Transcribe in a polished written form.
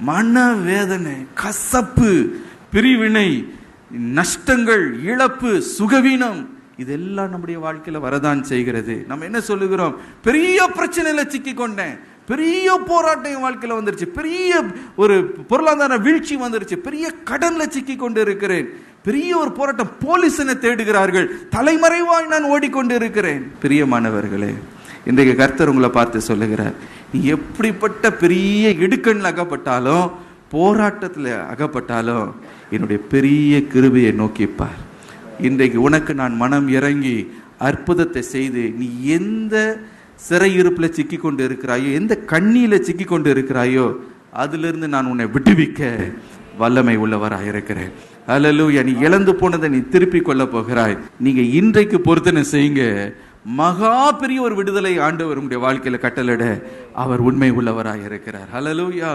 மனவேதனை, கசப்பு, பிரிவினை, நஷ்டங்கள், இழப்பு, சுகவீனம், இதெல்லாம் நம்முடைய வாழ்க்கையில வரதான் செய்கிறது. நம்ம என்ன சொல்லுகிறோம்? பெரிய பிரச்சனையில சிக்கி கொண்டேன், பெரிய போராட்டம் என் வாழ்க்கையில வந்துருச்சு, பெரிய ஒரு பொருளாதார வீழ்ச்சி வந்துருச்சு, பெரிய கடன்ல சிக்கி கொண்டு இருக்கிறேன், பெரிய ஒரு போராட்டம், போலீஸ் என்னை தேடுகிறார்கள், தலைமறைவாய் நான் ஓடிக்கொண்டு இருக்கிறேன். பிரியமானவர்களே, இன்றைக்கு கர்த்தர் உங்களை பார்த்து சொல்லுகிறார், நீ எப்படிப்பட்ட பெரிய இடுக்கண்ணில் அகப்பட்டாலும், போராட்டத்தில் அகப்பட்டாலும், என்னுடைய பெரிய கிருபையை நோக்கிப்பார். இன்றைக்கு உனக்கு நான் மனம் இறங்கி அற்புதத்தை செய்து, நீ எந்த சிறையிருப்பில் சிக்கி கொண்டு இருக்கிறாயோ, எந்த கண்ணியில சிக்கி கொண்டு இருக்கிறாயோ, அதிலிருந்து நான் உன்னை விடுவிக்க வல்லமை உள்ளவராக இருக்கிறேன். அல்லேலூயா. நீ இழந்து போனதை நீ திருப்பி கொள்ள போகிறாய். நீங்க இன்றைக்கு பொருத்தனை செய்யுங்க. மகா பெரிய ஒரு விடுதலை ஆண்டவர் உங்களுடைய வாழ்க்கையில கட்டளையிட அவர் உண்மை உள்ளவராக இருக்கிறார். அல்லேலூயா.